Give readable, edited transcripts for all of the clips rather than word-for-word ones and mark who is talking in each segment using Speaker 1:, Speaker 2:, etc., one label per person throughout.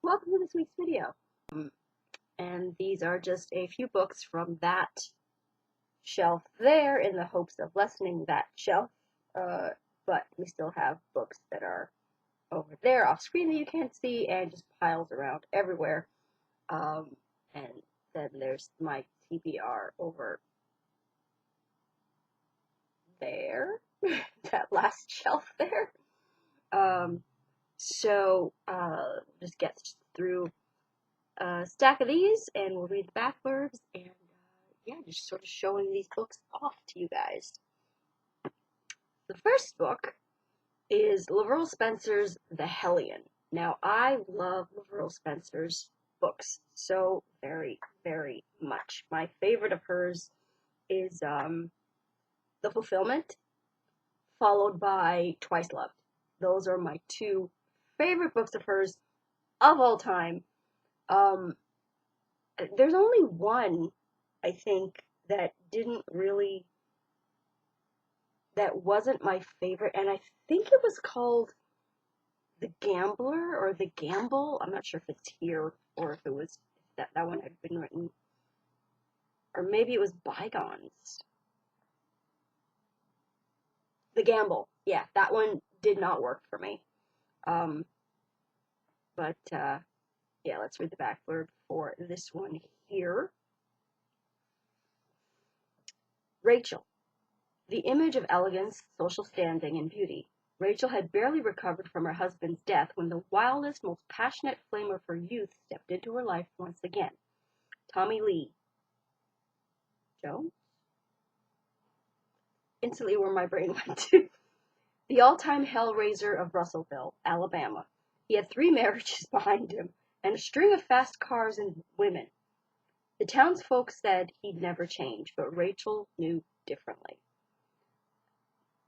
Speaker 1: welcome to this week's video. And these are just a few books from that shelf there in the hopes of lessening that shelf, but we still have books that are over there off screen that you can't see and just piles around everywhere. And then there's my TBR over there, that last shelf there. So just get through a stack of these and we'll read the back blurbs and yeah, just sort of showing these books off to you guys. The first book is Laverell Spencer's The Hellion. Now, I love Laverell Spencer's books so very, very much. My favorite of hers is The Fulfillment, followed by Twice Loved. Those are my two favorite books of hers of all time. There's only one, I think, that wasn't my favorite, and I think it was called The Gambler or The Gamble. I'm not sure if it's here or if it was that one had been written, or maybe it was Bygones. The Gamble, yeah, that one did not work for me. Yeah, let's read the back blurb for this one here. Rachel, the image of elegance, social standing, and beauty. Rachel had barely recovered from her husband's death when the wildest, most passionate flame of her youth stepped into her life once again. Tommy Lee Jones? Instantly where my brain went to. The all-time hellraiser of Russellville, Alabama. He had 3 marriages behind him and a string of fast cars and women. The townsfolk said he'd never change, but Rachel knew differently.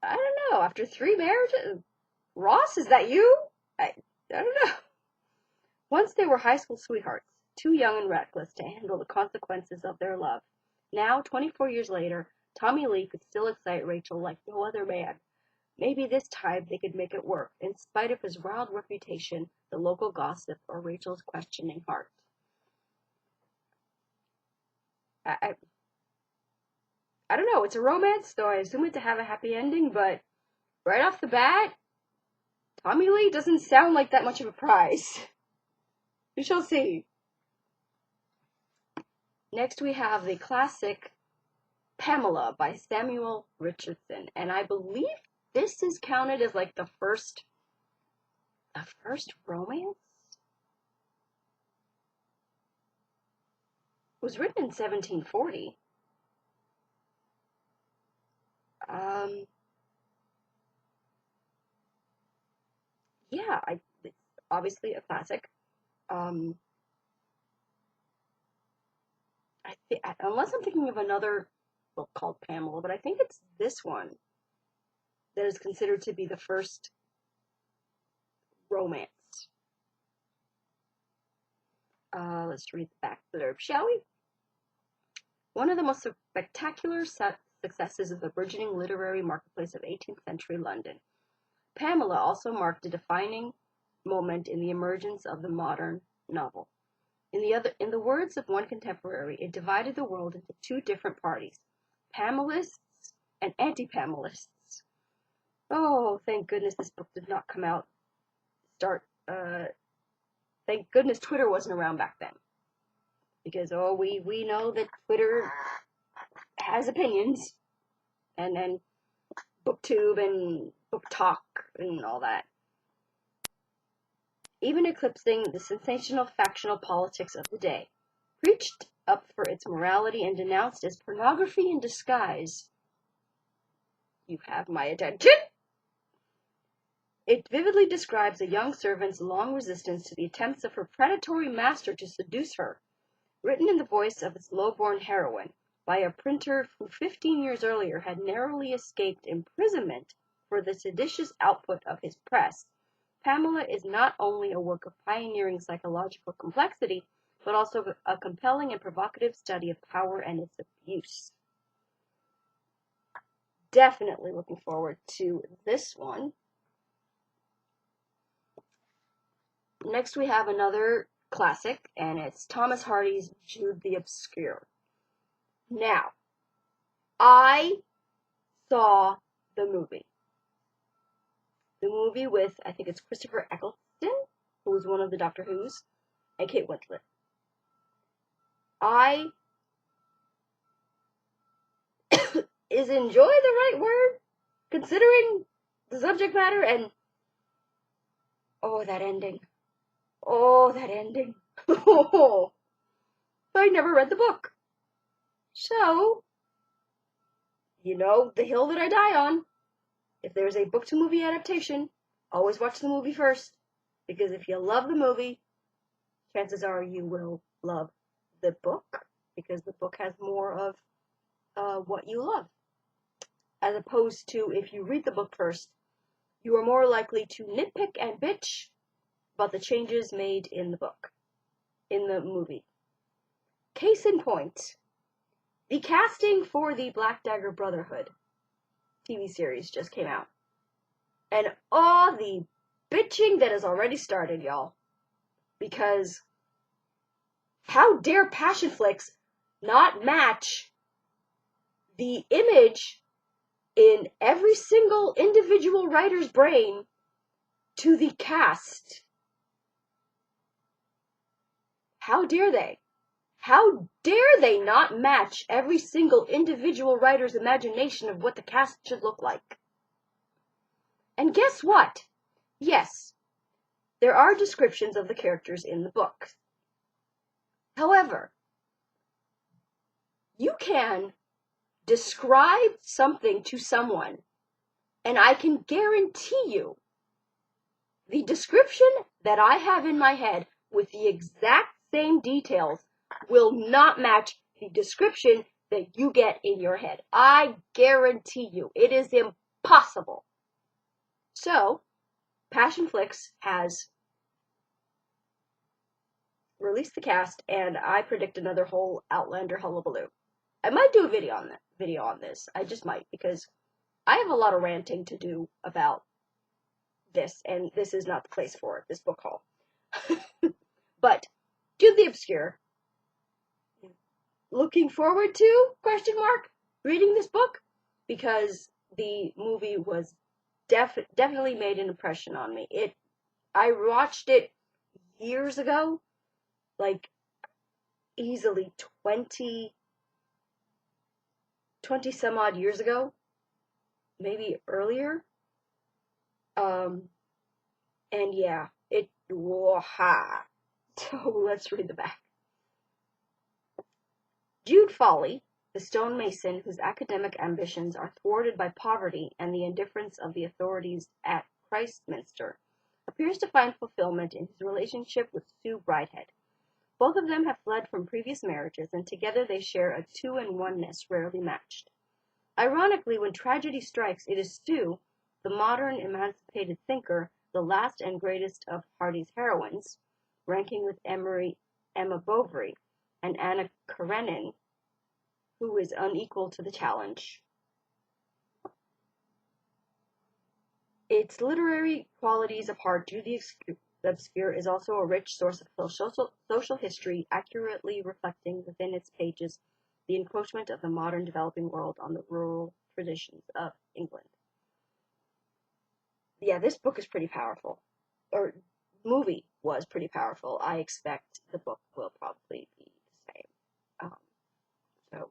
Speaker 1: I don't know, after 3 marriages? Ross, is that you? I don't know. Once they were high school sweethearts, too young and reckless to handle the consequences of their love. Now, 24 years later, Tommy Lee could still excite Rachel like no other man. Maybe this time they could make it work, in spite of his wild reputation, the local gossip, or Rachel's questioning heart. I don't know, it's a romance, so I assume it to have a happy ending, but right off the bat, Tommy Lee doesn't sound like that much of a prize. We shall see. Next we have the classic Pamela by Samuel Richardson, and I believe this is counted as like the first romance? It was written in 1740. Yeah, it's obviously a classic. Unless I'm thinking of another book called Pamela, but I think it's this one that is considered to be the first romance. Let's read the back blurb, shall we? One of the most spectacular successes of the burgeoning literary marketplace of 18th century London, Pamela also marked a defining moment in the emergence of the modern novel. In the words of one contemporary, it divided the world into 2 different parties, Pamelists and anti-Pamelists. Oh, thank goodness this book did not come out. Thank goodness Twitter wasn't around back then. Because, we know that Twitter has opinions. And then BookTube and BookTalk and all that. Even eclipsing the sensational factional politics of the day. Preached up for its morality and denounced as pornography in disguise. You have my attention. It vividly describes a young servant's long resistance to the attempts of her predatory master to seduce her. Written in the voice of its low-born heroine by a printer who 15 years earlier had narrowly escaped imprisonment for the seditious output of his press, Pamela is not only a work of pioneering psychological complexity, but also a compelling and provocative study of power and its abuse. Definitely looking forward to this one. next we have another classic, and it's Thomas Hardy's Jude the Obscure. Now, I saw the movie. The movie with, I think it's Christopher Eccleston, who was one of the Doctor Who's, and Kate Winslet. Is enjoy the right word, considering the subject matter, and oh, that ending. Oh, that ending. Oh, I never read the book. So, you know, the hill that I die on. If there's a book to movie adaptation, always watch the movie first. Because if you love the movie, chances are you will love the book. Because the book has more of what you love. As opposed to if you read the book first, you are more likely to nitpick and bitch about the changes made in the book, in the movie. Case in point, the casting for the Black Dagger Brotherhood TV series just came out. And all the bitching that has already started, y'all. Because how dare Passionflix not match the image in every single individual writer's brain to the cast? How dare they? How dare they not match every single individual writer's imagination of what the cast should look like? And guess what? Yes, there are descriptions of the characters in the book. However, you can describe something to someone, and I can guarantee you the description that I have in my head with the exact same details will not match the description that you get in your head. I guarantee you. It is impossible. So, Passionflix has released the cast, and I predict another whole Outlander hullabaloo. I might do a video on this. I just might, because I have a lot of ranting to do about this, and this is not the place for it, this book haul. But, Jude the Obscure. Looking forward to, reading this book, because the movie was definitely made an impression on me. I watched it years ago, like easily 20 some odd years ago, maybe earlier. And yeah, whoa-ha. So let's read the back. Jude Foley, the stonemason whose academic ambitions are thwarted by poverty and the indifference of the authorities at Christminster, appears to find fulfillment in his relationship with Sue Bridehead. Both of them have fled from previous marriages, and together they share a two-in-oneness rarely matched. Ironically, when tragedy strikes, it is Sue, the modern emancipated thinker, the last and greatest of Hardy's heroines, ranking with Emma Bovary and Anna Karenine, who is unequal to the challenge. Its literary qualities apart, Jude the Obscure is also a rich source of social history, accurately reflecting within its pages the encroachment of the modern developing world on the rural traditions of England. Yeah, this book is pretty powerful. Or, movie was pretty powerful. I expect the book will probably be the same. So,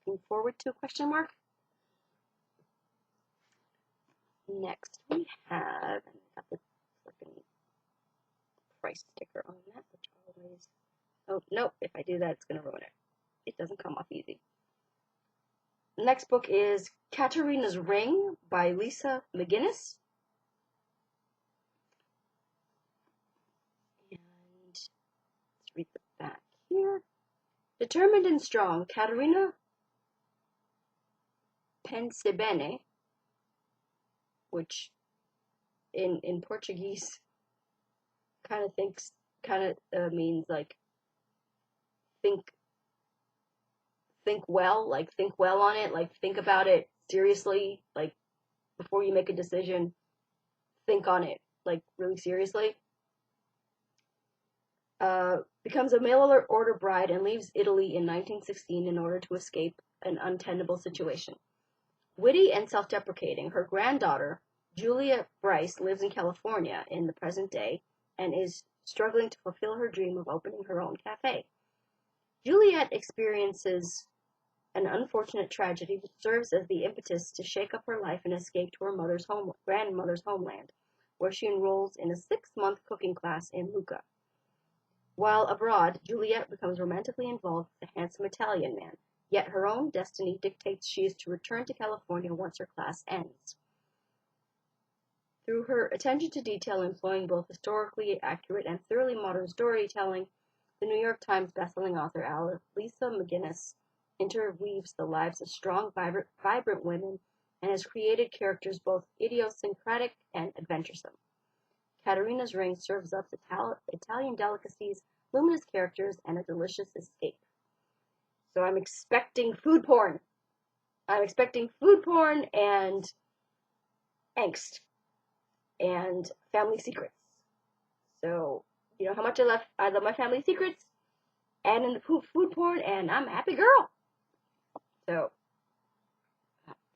Speaker 1: looking forward to ? Next we have, and I got the freaking price sticker on that, which always, oh, nope, if I do that, it's going to ruin it. It doesn't come off easy. The next book is Katarina's Ring by Lisa McGinnis. And let's read the back here. Determined and strong, Katarina Pensibene, which in Portuguese kind of means like think well, like think well on it, like think about it seriously, like before you make a decision, think on it, like really seriously. becomes a mail-order bride and leaves Italy in 1916 in order to escape an untenable situation. Witty and self-deprecating, her granddaughter, Julia Bryce, lives in California in the present day and is struggling to fulfill her dream of opening her own cafe. Juliet experiences an unfortunate tragedy which serves as the impetus to shake up her life and escape to her grandmother's homeland, where she enrolls in a 6-month cooking class in Lucca. While abroad, Juliet becomes romantically involved with a handsome Italian man, yet her own destiny dictates she is to return to California once her class ends. Through her attention to detail employing both historically accurate and thoroughly modern storytelling, the New York Times bestselling author Lisa McGinnis interweaves the lives of strong, vibrant women and has created characters both idiosyncratic and adventuresome. Caterina's Ring serves up Italian delicacies, luminous characters, and a delicious escape. So I'm expecting food porn. I'm expecting food porn and angst and family secrets. So, you know how much I love my family secrets and in the food porn, and I'm a happy girl. So,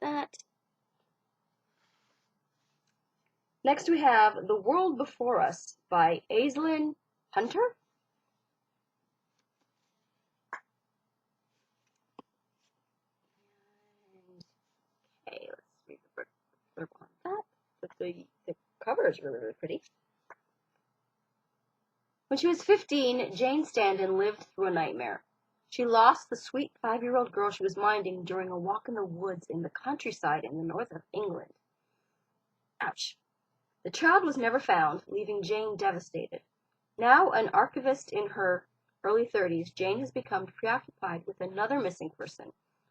Speaker 1: that. Next we have The World Before Us by Aislinn Hunter. Okay, let's read the blurb on that. But the cover is really, really pretty. When she was 15, Jane Standen lived through a nightmare. She lost the sweet 5-year-old girl she was minding during a walk in the woods in the countryside in the north of England. Ouch. The child was never found, leaving Jane devastated. Now an archivist in her early 30s, Jane has become preoccupied with another missing person,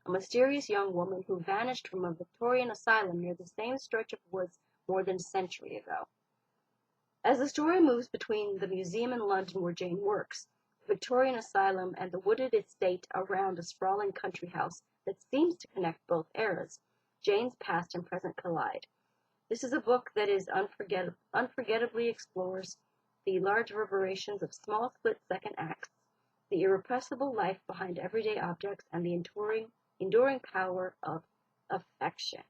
Speaker 1: a mysterious young woman who vanished from a Victorian asylum near the same stretch of woods more than a century ago. As the story moves between the museum in London where Jane works, the Victorian asylum, and the wooded estate around a sprawling country house that seems to connect both eras, Jane's past and present collide. This is a book that is unforgettably explores the large reverberations of small split-second acts, the irrepressible life behind everyday objects, and the enduring power of affection.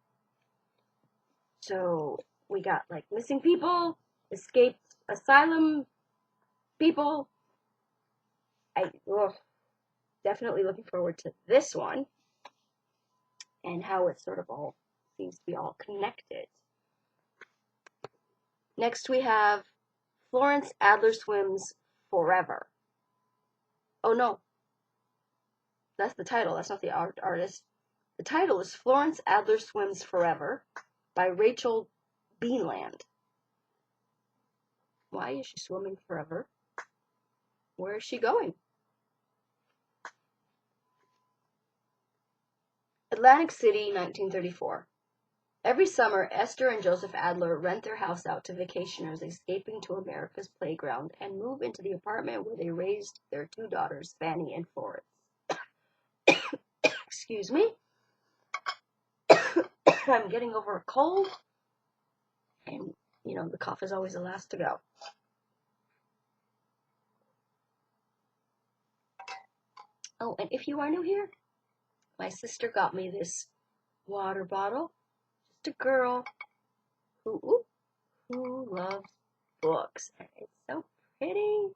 Speaker 1: So we got like missing people, escaped asylum people. Definitely looking forward to this one and how it sort of all seems to be all connected. Next we have Florence Adler Swims Forever. Oh no, that's the title, that's not the artist. The title is Florence Adler Swims Forever by Rachel Beanland. Why is she swimming forever? Where is she going? Atlantic City, 1934. Every summer, Esther and Joseph Adler rent their house out to vacationers escaping to America's playground and move into the apartment where they raised their 2 daughters, Fanny and Florence. Excuse me. I'm getting over a cold, and, you know, the cough is always the last to go. Oh, and if you are new here, my sister got me this water bottle. Just a girl who loves books. And it's so pretty.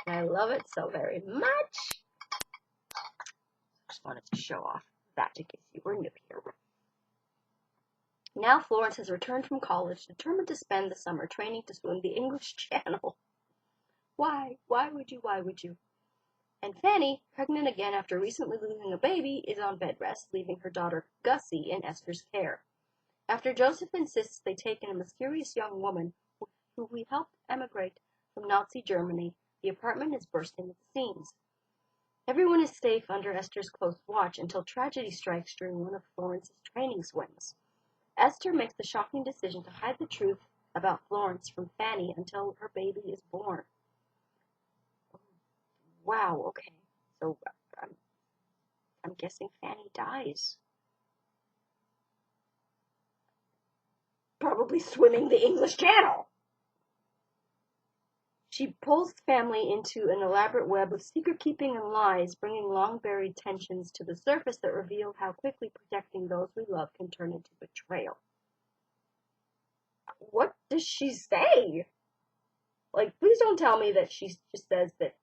Speaker 1: And I love it so very much. Just wanted to show off that in case you were new here. Now Florence has returned from college, determined to spend the summer training to swim the English Channel. Why? Why would you? And Fanny, pregnant again after recently losing a baby, is on bed rest, leaving her daughter Gussie in Esther's care. After Joseph insists they take in a mysterious young woman who we helped emigrate from Nazi Germany, the apartment is bursting at the seams. Everyone is safe under Esther's close watch until tragedy strikes during one of Florence's training swims. Esther makes the shocking decision to hide the truth about Florence from Fanny until her baby is born. Wow, okay. So I'm guessing Fanny dies. Probably swimming the English Channel. She pulls family into an elaborate web of secret-keeping and lies, bringing long-buried tensions to the surface that reveal how quickly protecting those we love can turn into betrayal. What does she say? Like, please don't tell me that she just says that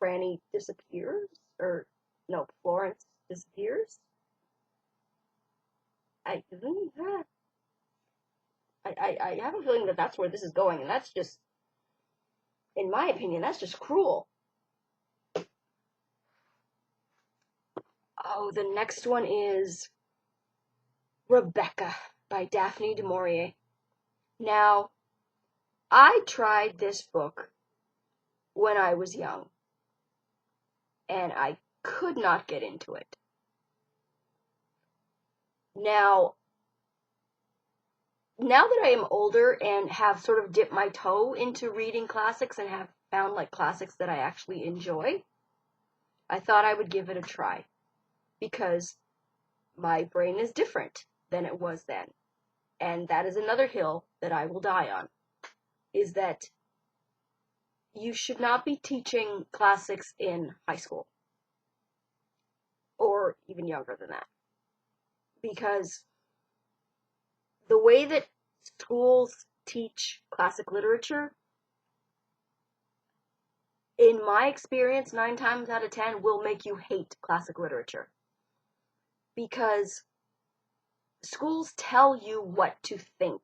Speaker 1: Franny disappears, or no, Florence disappears. I have a feeling that that's where this is going, and that's just, in my opinion, that's just cruel. Oh, the next one is Rebecca by Daphne du Maurier. Now, I tried this book when I was young, and I could not get into it. Now that I am older and have sort of dipped my toe into reading classics and have found like classics that I actually enjoy, I thought I would give it a try, because my brain is different than it was then. And that is another hill that I will die on, is that you should not be teaching classics in high school, or even younger than that, because the way that schools teach classic literature, in my experience, 9 times out of 10, will make you hate classic literature. Because schools tell you what to think,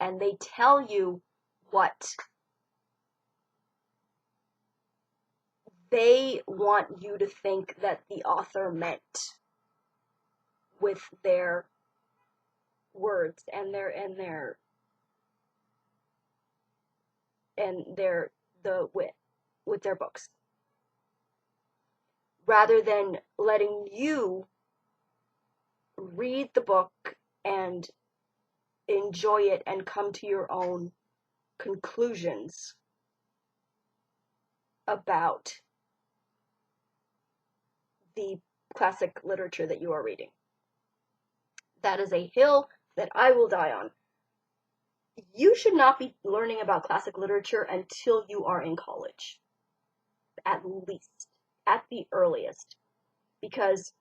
Speaker 1: and they tell you what they want you to think that the author meant with their words and with their books, rather than letting you read the book and enjoy it and come to your own conclusions about the classic literature that you are reading. That is a hill that I will die on. You should not be learning about classic literature until you are in college, at least, at the earliest, because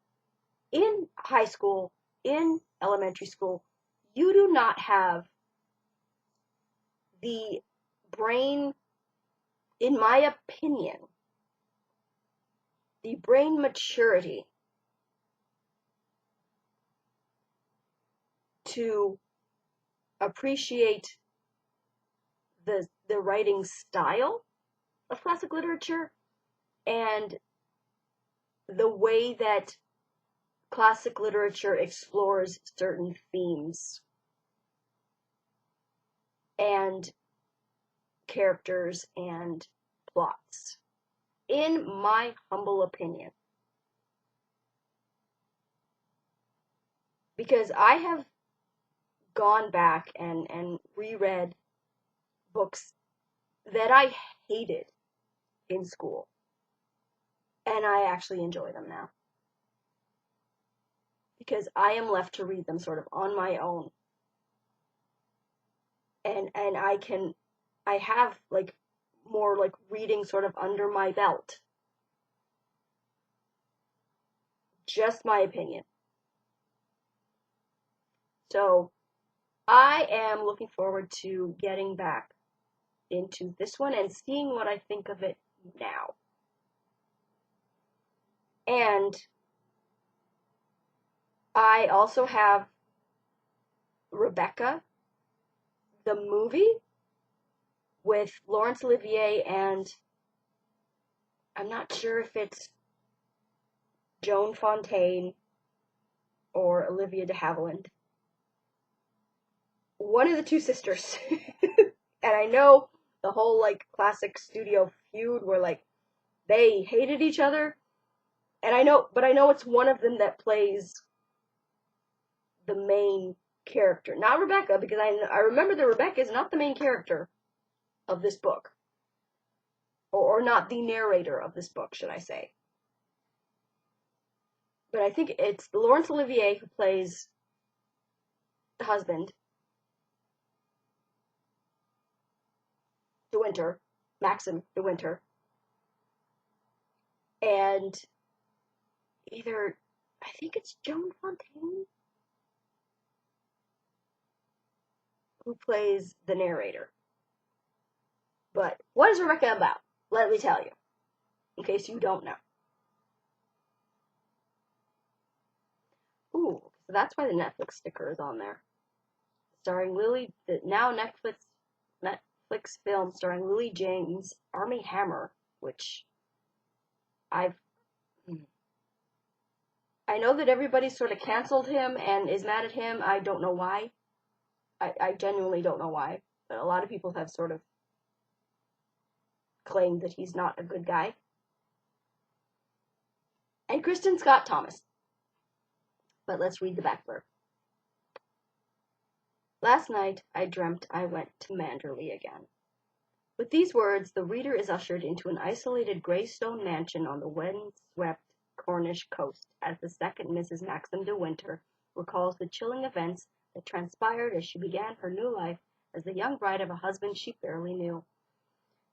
Speaker 1: in high school, in elementary school, you do not have the brain, in my opinion, the brain maturity to appreciate the writing style of classic literature and the way that classic literature explores certain themes and characters and plots, in my humble opinion. Because I have gone back and reread books that I hated in school, and I actually enjoy them now, because I am left to read them sort of on my own, and I have like more like reading sort of under my belt. Just my opinion. So I am looking forward to getting back into this one and seeing what I think of it now. And I also have Rebecca, the movie, with Laurence Olivier, and I'm not sure if it's Joan Fontaine or Olivia de Havilland. One of the two sisters. And I know the whole like classic studio feud where like they hated each other. And I know it's one of them that plays the main character. Not Rebecca, because I remember that Rebecca is not the main character of this book. Or not the narrator of this book, should I say. But I think it's Laurence Olivier who plays the husband. Winter, Maxim de Winter, and I think it's Joan Fontaine who plays the narrator. But what is Rebecca about? Let me tell you, in case you don't know. Ooh, so that's why the Netflix sticker is on there. Starring the now Netflix film starring Lily James, Armie Hammer, which I know that everybody sort of canceled him and is mad at him. I don't know why. I genuinely don't know why. But a lot of people have sort of claimed that he's not a good guy. And Kristen Scott Thomas. But let's read the back blurb. Last night I dreamt I went to Manderley again. With these words, the reader is ushered into an isolated grey-stone mansion on the wind-swept Cornish coast as the second Mrs. Maxim de Winter recalls the chilling events that transpired as she began her new life as the young bride of a husband she barely knew.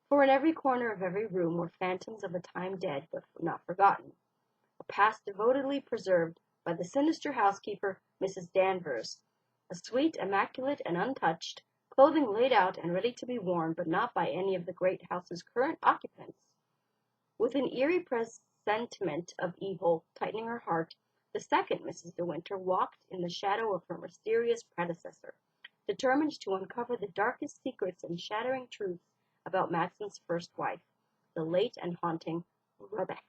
Speaker 1: For in every corner of every room were phantoms of a time dead but not forgotten, a past devotedly preserved by the sinister housekeeper, Mrs. Danvers, a suite immaculate and untouched, clothing laid out and ready to be worn, but not by any of the great house's current occupants. With an eerie presentiment of evil tightening her heart, the second Mrs. De Winter walked in the shadow of her mysterious predecessor, determined to uncover the darkest secrets and shattering truths about Maxim's first wife, the late and haunting Rebecca.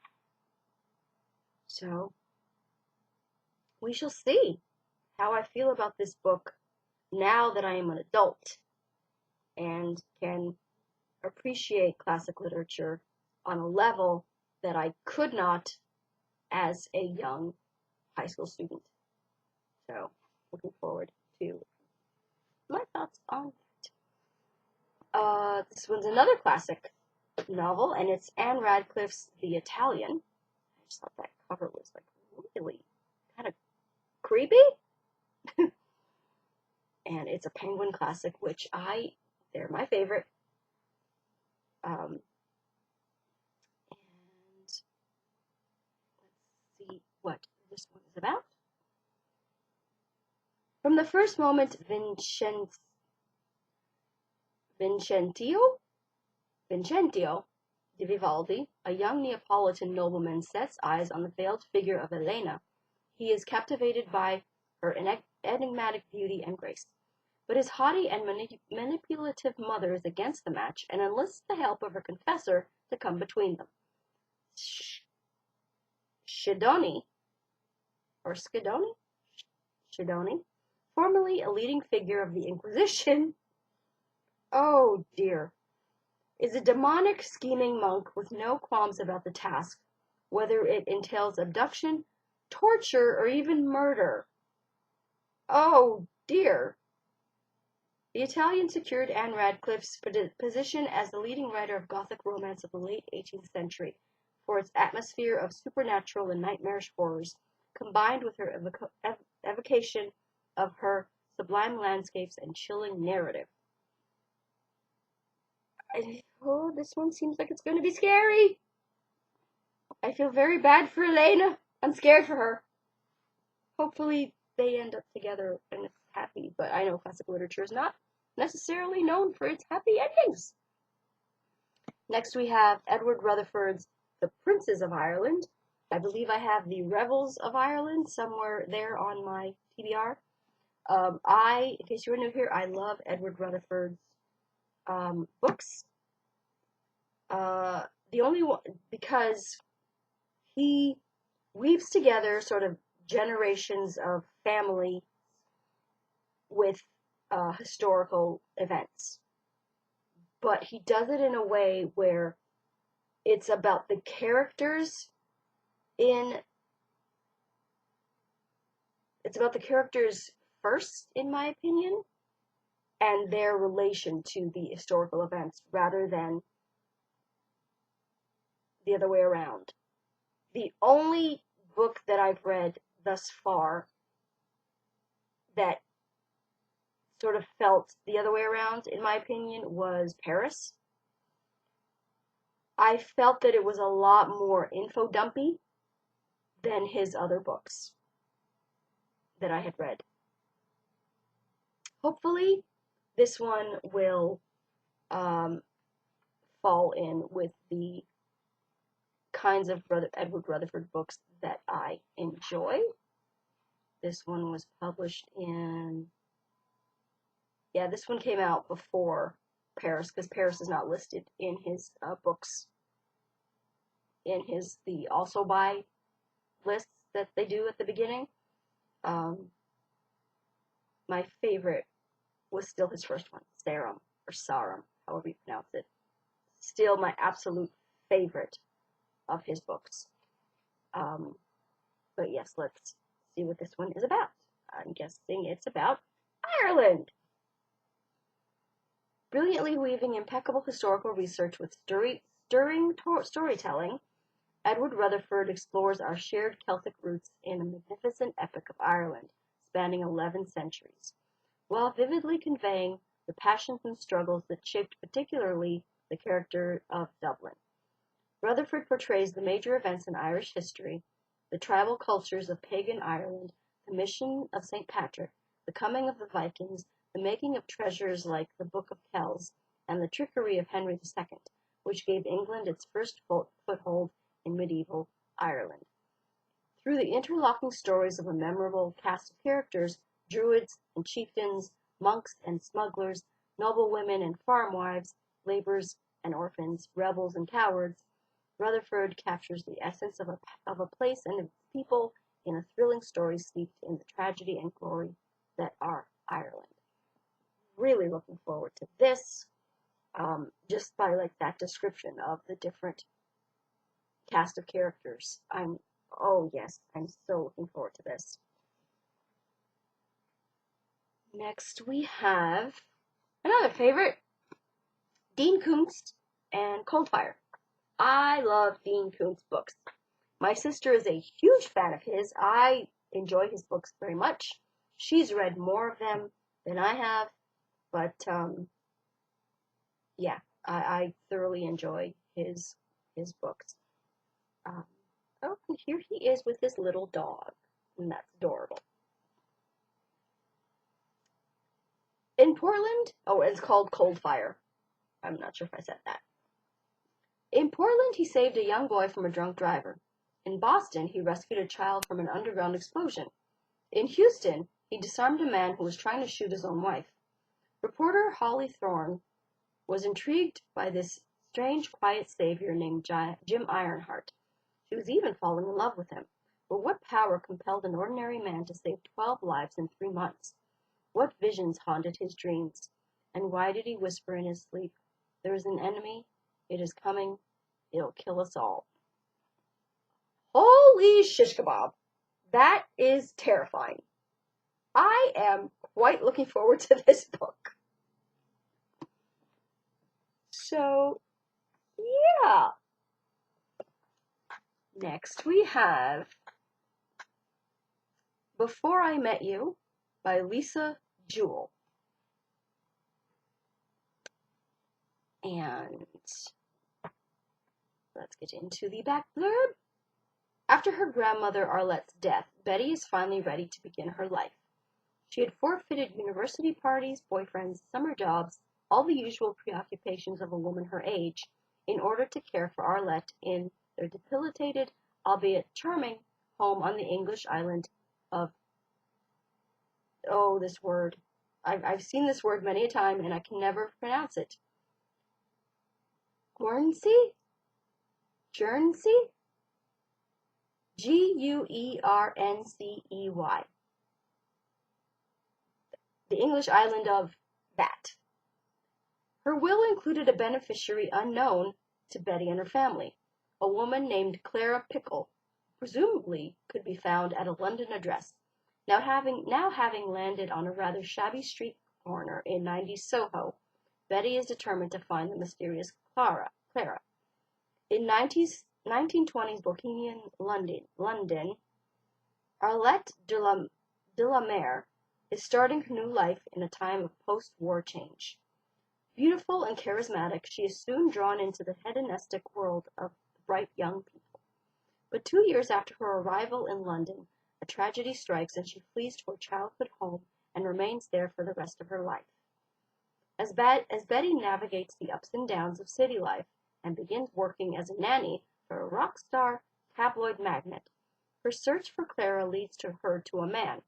Speaker 1: So, we shall see how I feel about this book now that I am an adult and can appreciate classic literature on a level that I could not as a young high school student. So, looking forward to my thoughts on that. This one's another classic novel, and it's Anne Radcliffe's The Italian. I just thought that cover was like really kind of creepy. And it's a Penguin classic, which they're my favorite. And let's see what this one is about. From the first moment Vincentio di Vivaldi, a young Neapolitan nobleman, sets eyes on the veiled figure of Elena, he is captivated by her enigmatic beauty and grace. But his haughty and manipulative mother is against the match and enlists the help of her confessor to come between them. Schedoni, formerly a leading figure of the Inquisition, oh dear, is a demonic, scheming monk with no qualms about the task, whether it entails abduction, torture, or even murder. Oh dear. The Italian secured Anne Radcliffe's position as the leading writer of Gothic romance of the late 18th century for its atmosphere of supernatural and nightmarish horrors, combined with her evocation of her sublime landscapes and chilling narrative. This one seems like it's going to be scary. I feel very bad for Elena. I'm scared for her. Hopefully they end up together and it's happy, but I know classic literature is not necessarily known for its happy endings. Next we have Edward Rutherford's The Princes of Ireland. I believe I have The Revels of Ireland somewhere there on my TBR. In case you were new here, I love Edward Rutherford's books. The only one, because he weaves together sort of generations of family with historical events. But he does it in a way where it's about the characters first, in my opinion, and their relation to the historical events rather than the other way around. The only book that I've read thus far that sort of felt the other way around, in my opinion, was Paris. I felt that it was a lot more info dumpy than his other books that I had read. Hopefully, this one will fall in with the kinds of Edward Rutherford books that I enjoy. This one was published in, yeah, this one came out before Paris, because Paris is not listed in his books, in the also by lists that they do at the beginning. My favorite was still his first one, Sarum, or Sarum, however you pronounce it. Still my absolute favorite of his books. But yes, let's see what this one is about. I'm guessing it's about Ireland. Brilliantly weaving impeccable historical research with stirring storytelling, Edward Rutherford explores our shared Celtic roots in a magnificent epic of Ireland, spanning 11 centuries, while vividly conveying the passions and struggles that shaped particularly the character of Dublin. Rutherford portrays the major events in Irish history, the tribal cultures of pagan Ireland, the mission of St. Patrick, the coming of the Vikings, the making of treasures like the Book of Kells, and the trickery of Henry II, which gave England its first foothold in medieval Ireland. Through the interlocking stories of a memorable cast of characters, druids and chieftains, monks and smugglers, noblewomen and farm wives, laborers and orphans, rebels and cowards, Rutherford captures the essence of a place and its people in a thrilling story steeped in the tragedy and glory that are Ireland. Really looking forward to this, just by like that description of the different cast of characters. Oh yes, I'm so looking forward to this. Next we have another favorite, Dean Koontz and Coldfire. I love Dean Koontz books. My sister is a huge fan of his. I enjoy his books very much. She's read more of them than I have, but yeah, I thoroughly enjoy his books. Oh, and here he is with his little dog, and that's adorable. In Portland, oh, it's called Coldfire. I'm not sure if I said that. In Portland, he saved a young boy from a drunk driver. In Boston, he rescued a child from an underground explosion. In Houston, he disarmed a man who was trying to shoot his own wife. Reporter Holly Thorne was intrigued by this strange, quiet savior named Jim Ironheart. She was even falling in love with him. But what power compelled an ordinary man to save 12 lives in 3 months? What visions haunted his dreams? And why did he whisper in his sleep, "There is an enemy, it is coming, it'll kill us all"? Holy shish kebab! That is terrifying. I am quite looking forward to this book. So, yeah. Next we have Before I Met You by Lisa Jewell. And let's get into the back blurb. After her grandmother Arlette's death, Betty is finally ready to begin her life. She had forfeited university parties, boyfriends, summer jobs, all the usual preoccupations of a woman her age, in order to care for Arlette in their dilapidated, albeit charming, home on the English island of, oh, this word. I've seen this word many a time and I can never pronounce it. Guernsey? Guernsey? Guerncey. The English island of that. Her will included a beneficiary unknown to Betty and her family, a woman named Clara Pickle, presumably could be found at a London address. Now having landed on a rather shabby street corner in 90s Soho, Betty is determined to find the mysterious Clara. In 1920s Bohemian London, Arlette de la Mare is starting her new life in a time of post-war change. Beautiful and charismatic, she is soon drawn into the hedonistic world of bright young people. But 2 years after her arrival in London, a tragedy strikes and she flees to her childhood home and remains there for the rest of her life. As Betty navigates the ups and downs of city life and begins working as a nanny for a rock star tabloid magnate, her search for Clara leads her to a man,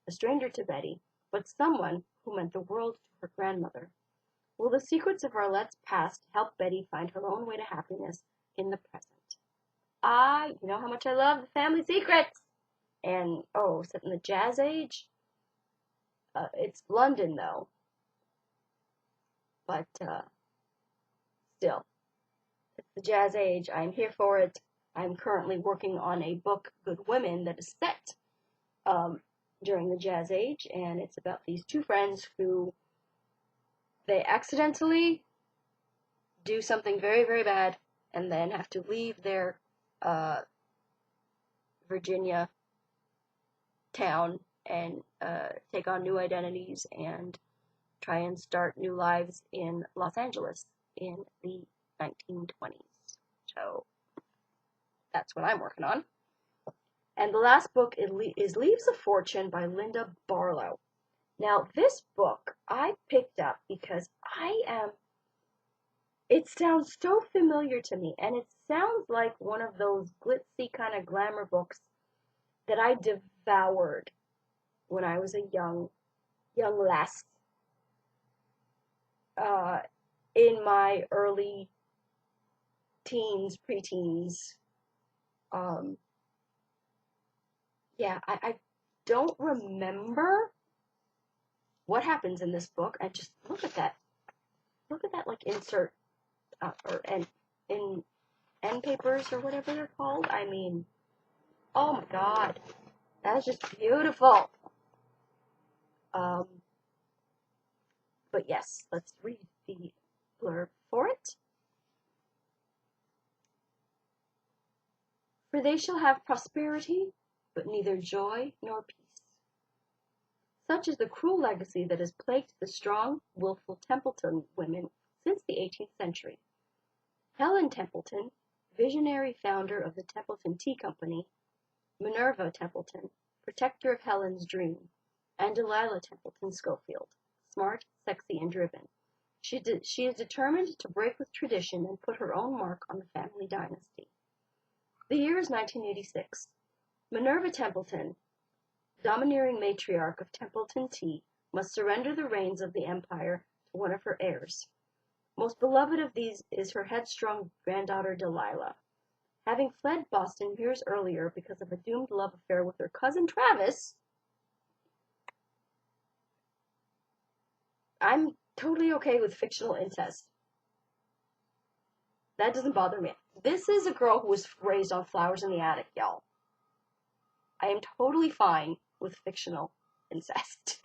Speaker 1: a stranger to Betty, but someone who meant the world to her grandmother. Will the secrets of Arlette's past help Betty find her own way to happiness in the present? You know how much I love the family secrets! And, set in the Jazz Age? It's London, though. But, still, it's the Jazz Age. I'm here for it. I'm currently working on a book, Good Women, that is set during the Jazz Age, and it's about these two friends who they accidentally do something very, very bad and then have to leave their Virginia town and take on new identities and try and start new lives in Los Angeles in the 1920s. So that's what I'm working on. And the last book is Leaves of Fortune by Linda Barlow. Now, this book I picked up because it sounds so familiar to me, and it sounds like one of those glitzy kind of glamour books that I devoured when I was a young lass, in my early teens, preteens. I don't remember what happens in this book. And just look at that like insert or in end papers or whatever they're called. I mean, oh my God, that is just beautiful. But yes, let's read the blurb for it. For they shall have prosperity, but neither joy nor peace. Such is the cruel legacy that has plagued the strong, willful Templeton women since the 18th century. Helen Templeton, visionary founder of the Templeton Tea Company, Minerva Templeton, protector of Helen's dream, and Delilah Templeton Schofield, smart, sexy, and driven. She is determined to break with tradition and put her own mark on the family dynasty. The year is 1986. Minerva Templeton, domineering matriarch of Templeton Tea, must surrender the reins of the empire to one of her heirs. Most beloved of these is her headstrong granddaughter Delilah. Having fled Boston years earlier because of a doomed love affair with her cousin Travis, I'm totally okay with fictional incest. That doesn't bother me. This is a girl who was raised on flowers in the attic, y'all. I am totally fine with fictional incest.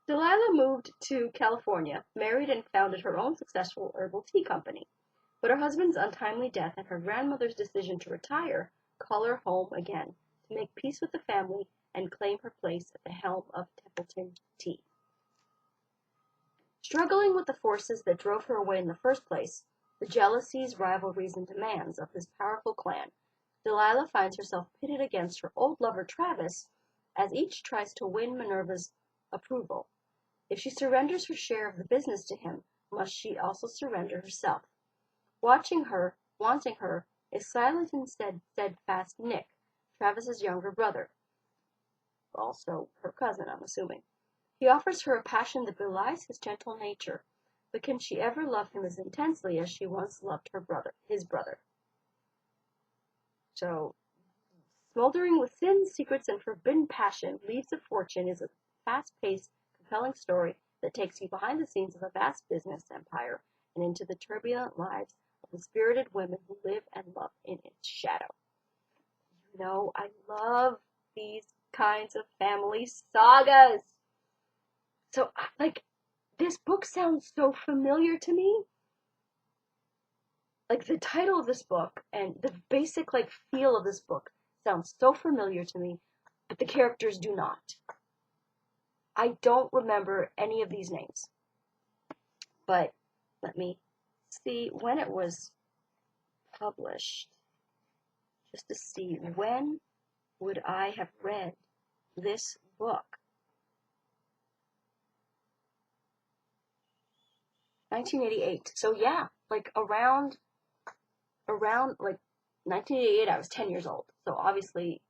Speaker 1: Delilah moved to California, married and founded her own successful herbal tea company. But her husband's untimely death and her grandmother's decision to retire call her home again to make peace with the family and claim her place at the helm of Templeton Tea. Struggling with the forces that drove her away in the first place, the jealousies, rivalries, and demands of this powerful clan, Delilah finds herself pitted against her old lover Travis as each tries to win Minerva's approval. If she surrenders her share of the business to him, must she also surrender herself? Wanting her, is silent and steadfast Knick, Travis's younger brother. Also her cousin, I'm assuming. He offers her a passion that belies his gentle nature, but can she ever love him as intensely as she once loved his brother? So, smoldering with sins, secrets, and forbidden passion, Leaves of Fortune is a fast-paced, compelling story that takes you behind the scenes of a vast business empire and into the turbulent lives of the spirited women who live and love in its shadow. You know, I love these kinds of family sagas. So, this book sounds so familiar to me. Like, the title of this book and the basic, feel of this book sounds so familiar to me, but the characters do not. I don't remember any of these names. But let me see when it was published, just to see when would I have read this book. 1988. So yeah, like around like 1988, I was 10 years old. So obviously,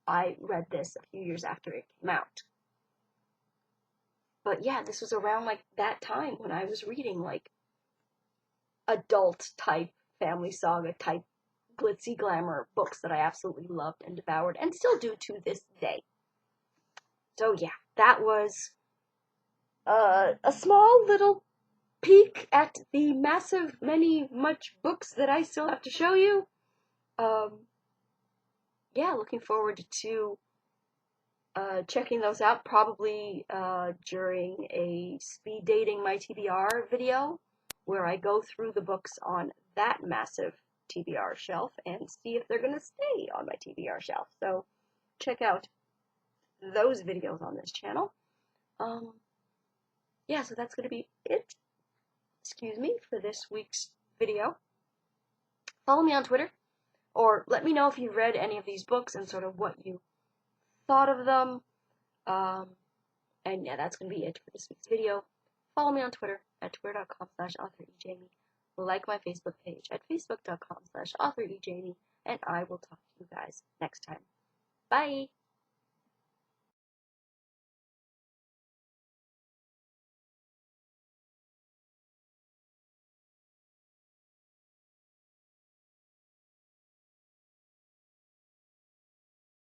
Speaker 1: I read this a few years after it came out. But yeah, this was around like that time when I was reading like adult type family saga type glitzy glamour books that I absolutely loved and devoured and still do to this day. So yeah, that was a small little peek at the massive much books that I still have to show you. Yeah, looking forward to checking those out probably during a speed dating my TBR video where I go through the books on that massive TBR shelf and see if they're going to stay on my TBR shelf. So check out those videos on this channel. Yeah, so that's going to be it, excuse me, for this week's video. Follow me on Twitter, or let me know if you've read any of these books and sort of what you thought of them. And yeah, that's going to be it for this week's video. Follow me on Twitter at twitter.com/authorejamie. Like my Facebook page at facebook.com/authorejamie. And I will talk to you guys next time. Bye!